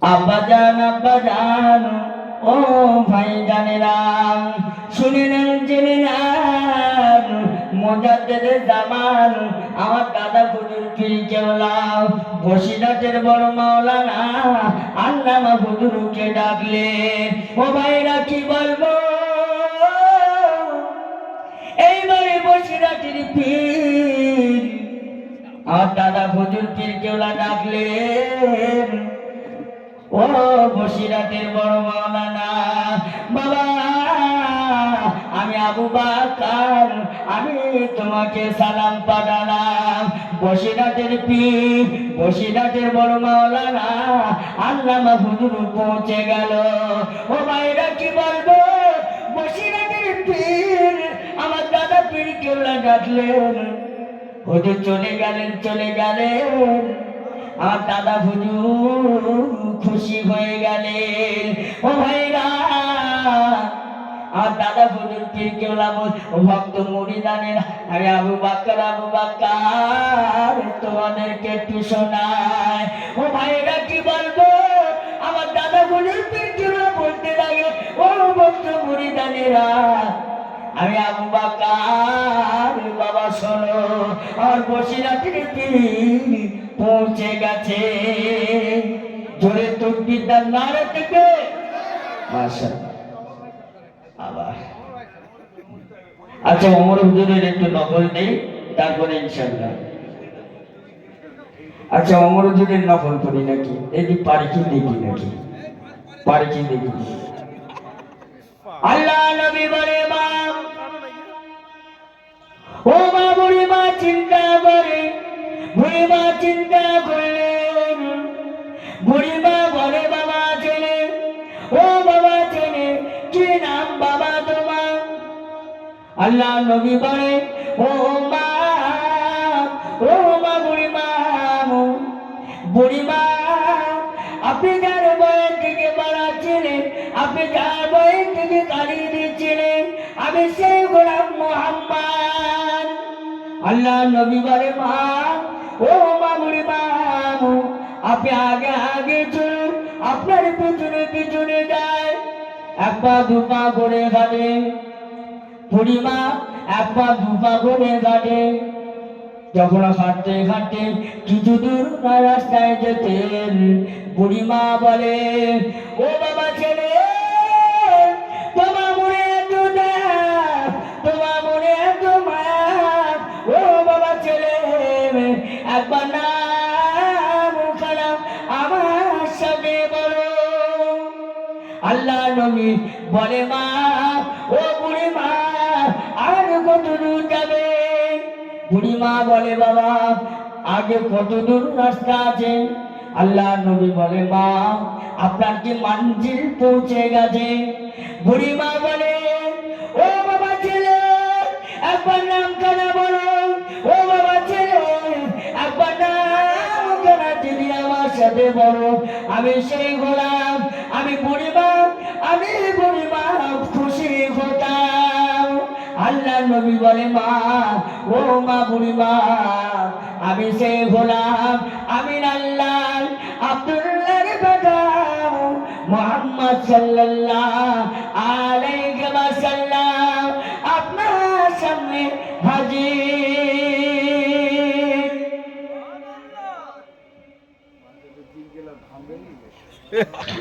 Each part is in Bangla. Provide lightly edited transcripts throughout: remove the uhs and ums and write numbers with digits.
আব্বা জান ও ভাই জানেরাম শুনে নেন জেনে নেন মুজাদ্দেদে জামান আমার দাদা হুজুর পীর কেবলা বসিরহাটের বড় মাওলানা আল্লামা হুজুরকে ডাকলে ও ভাইরা কি বলবো এইবারে বসিরহাটের পীর আমার দাদা হুজুর পীর কেবলা ডাকলেন ও বসিরহাটের বড় মাওলানা বাবা আমি আবু বাকার আমি তোমাকে সালাম পাঠালাম বসিরহাটের পীর বসিরহাটের বড় মাওলানা আল্লামা হুজুর পৌঁছে গেল ও ভাইরা কি বলবো বসিরহাটের পীর আমার দাদা পীর কেবলা ডাকলেন হুজুর চলে গেলেন আর দাদা হুজুর খুশি হয়ে গেলেন ও ভাইরা আর দাদা হুজুর পীর কেবলা ভক্ত মুরিদানের আরে আবু বাক্কার তোমাদেরকে একটু শোনায় ও ভাইরা কি বলবো আমার দাদা হুজুর পীর কেবলা বলতে লাগে ও ভক্ত মুরিদানেরা আমি আবু বাক্কার বাবা শোনো আর বসিরহাটের পীর পৌঁছে গেছে জোরে তাকবীর দাও নারে থেকে মাশাআল্লাহ আবার আচ্ছা ওমর হুজুরের একটু নকল নেই তারপরে ইনশাআল্লাহ আচ্ছা ওমর হুজুরের নকল করি নাকি দেখি পারি কি দেখি আল্লাহ নবী বলে মা ও মা বুড়ি মা চিন্তা করে বুড়ি মা চিন্তা করলেন বুড়ি মা বলে বাবা চেনে ও বাবা চেনে কি নাম বাবা তোমার আল্লাহ নবী বলে ও মা বুড়ি মা আপনি যার বয়স থেকে বাড়াচ্ছিলেন আপনি যার বয়স থেকে তাড়িয়ে দিচ্ছিলেন আমি সেই গোলাম মুহাম্মদ আল্লাহ নবী বলে মা ও মা বুড়ি মা আপনি আগে চলুন আপনার পিছনে যায় একবার দুপা করে ঘাটে বুড়ি মা একবার দুপা করে ঘাটে যখন হাঁটতে কিছু দূর রাস্তায় যেতেন বুড়ি মা বলে ও বাবা ছেলে তোমার মনে এত মায়া ও বাবা ছেলে একবার নাম খারাপ আমার সাথে বলো আল্লাহ নবী বলে মা ও বুড়ি মা আর কত দূর যাবে বুড়ি মা বলে বাবা আগে কত দূর রাস্তা আছে আল্লাহ নবী বলে মা আপনার কি মঞ্জিল পৌঁছে গেছে বুড়ি মা বলে ও বাবা ছেলে একবার নাম কানা বলো ও বাবা ছেলে একবার নাম কানা যদি আমার সাথে বলো আমি সেই গোলাম আমি বুড়ি মা খুশি হতাম আল্লাহ নবী বলে মা ও মা বুড়ি মা আমি সেই গোলাম আমি আল্লাহ আব্দুল্লাহর বেটা মুহাম্মদ সাল্লাল্লাহু আলাইহি ওয়াসাল্লাম আপনার সামনে হাজির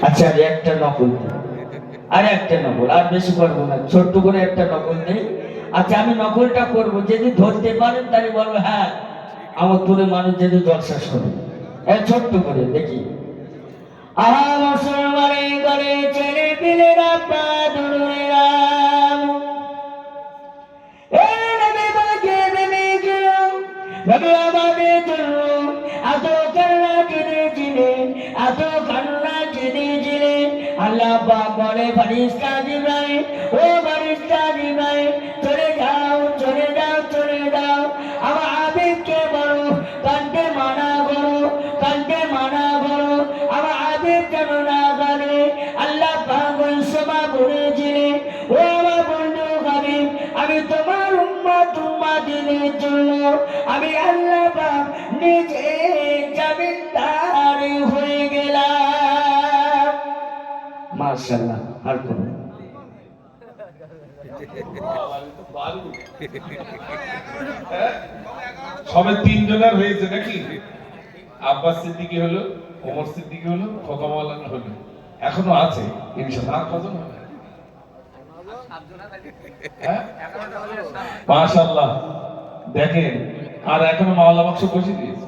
আচ্ছা একটা নকল আর বেশি করবো না ছোট্ট করে একটা নকল নেই আচ্ছা আমি নকলটা করবো যদি ধরতে পারেন তাহলে বলবো হ্যাঁ আমার পুরো মানুষ যদি জলসা শোনে ছোট্ট করে দেখি মুসলমানে করে ছেলে পিলেরা পা ধরে রাম আমাদের জন্য এত কান্না কেঁদেছিলেন আল্লাহ পাক বলে ফারিস্তা জিবরাইল ও ফারিস্তা জিবরাইল চলে যাও আমার হাবিবকে বলো কাঁদতে মানা করো আমার হাবিব যেন না কাঁদে আল্লাহ পাক ওই সময় বলেছিলেন ও আমার বন্ধু হাবিব আমি তোমার উম্মতের জন্য আমি আল্লাহ পাক নিজে জামিনদার হয়ে গেলাম মাশাআল্লাহ। আর কোন সবে 3 জনের হয়েছে নাকি? আব্বাস সিদ্দিকী হলো, ওমর সিদ্দিকী হলো, খোকা মাওলানা হলো, এখনো আছে ইনশাআল্লাহ। আর কজন হবে? মাশাআল্লাহ। দেখেন, আর এখনো মাওলা বাক্স বসে দিয়েছে।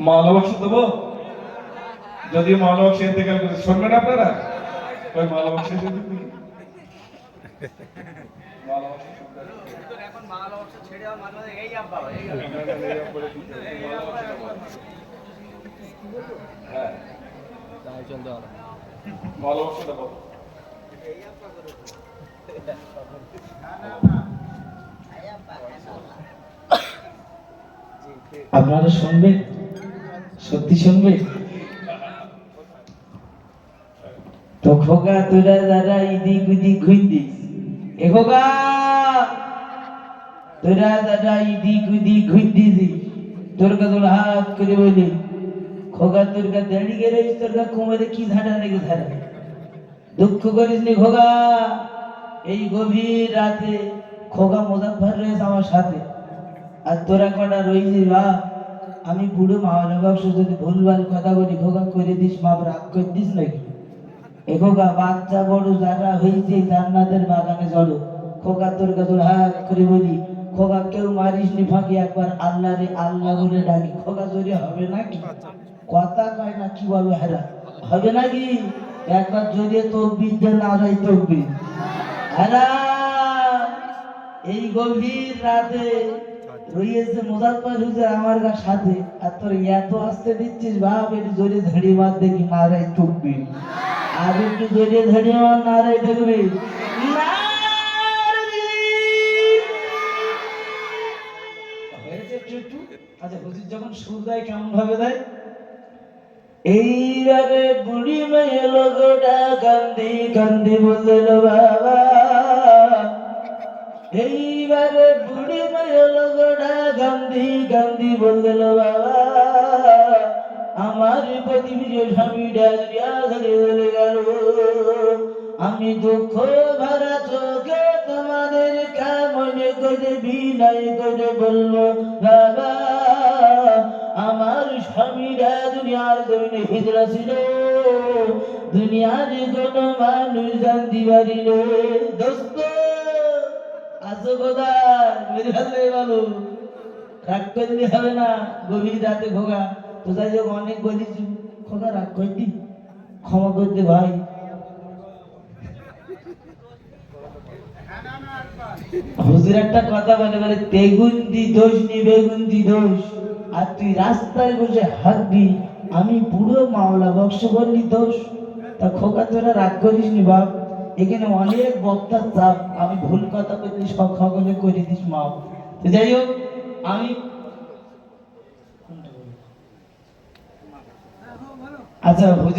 মাওলা বাক্স দেবো? যদি মাওলা বাক্স ইন্তেকাল করে শুনবেন আপনারা? ওই মাওলা বাক্স এসে দিন। মাওলা বাক্স এখন মাল অবশ্য ছেড়ে দেওয়ার মাঝে মাঝে এই আব্বা এই হ্যাঁ, তাই চলতে হবে মাওলা বাক্স দেবো। আপনারা শুনবেন? সত্যি শুনবেন তো? খোকা তোরা যারা ইদিক উদিক ঘুরতিস, এ খোকা তোরা যারা ইদিক উদিক ঘুরতিস, তোর কাছে হাত করে বলি, খোকা তোর কা দাঁড়িয়ে রয়েছে, তোর কা কোমরে কি ঝাঁটা লেগে ঝাড়া। দুঃখ করিস নি খোকা, এই গভীর রাতে খোকা মুজাফফর রয়েছে আমার সাথে, আর তোরা কটা রয়েছিস বাপ। আমি বুড়ো মাওলানা বাক্স যদি ভুলভাল কথা বলি খোকা করে দিস, বাপ রাগ করে দিস নাকি? এ খোকা বাচ্চা বড় যারা হয়েছে জান্নাতের বাগানে চলো। খোকা তোর কাছে হাত করে বলি, খোকা কেউ মারিস নি ফাঁকি, একবার আল্লাহ রে আল্লাহ বলে ডাকি। খোকা জোরে হবে নাকি? কথা কয় না, কি বলবো হেরা হবে নাকি? একবার জোরে তকবীর দে, নারাই তকবীর। হেরা এই গভীর রাতে রয়েছে মুজাফফর হুজুর আমার সাথে, আর তোর এত আসতে দিচ্ছিস বাপ, একটু জোরে ঝাড়ি মার দেখি, নারাই তকবীর। আর একটু জোরে ঝাড়ি মার, নারাই তকবীর। আচ্ছা, হুজুর যখন সুর দেয় কেমন ভাবে দেয়? এইবারে বুড়ি মেয়ে লোকটা কান্দি কান্দি বলল বাবা, এইবারে বুড়ি মেয়ে লোকটা কান্দি কান্দি বলল বাবা, আমার প্রতিবেশী স্বামীটা ধরে চলে গেল। আমি দুঃখ ভরা চোখে তোমাদের মনে করে বিনয় করে বলবো বাবা, আমার স্বামীরা দুনিয়ার জমিনে হিজড়া ছিল, দুনিয়ার কোন মানুষ জানতে পারিল। দোস্ত আছো কোথায়? মেরে ফেললে বলো, রাগ করলে হবে না। গভীর রাতে খোকা তো যাই হোক অনেক বলিস, খোকা রাগ করতি, ক্ষমা করতে ভাই। হুজুর একটা কথা বলে, তেগুন্দি দোষ নি বেগুন্দি দোষ, আর তুই রাস্তায় বসে হাঁকবি, আমি পুরো মাওলা বক্স বললি দোষ। তা খোকা তোরা রাগ করিস নি বাপ, এখানে অনেক বক্তার চাপ, আমি ভুল কথা বললি সকলে করে দিস মাপ। তো যাই হোক আমি আচ্ছা হুজুর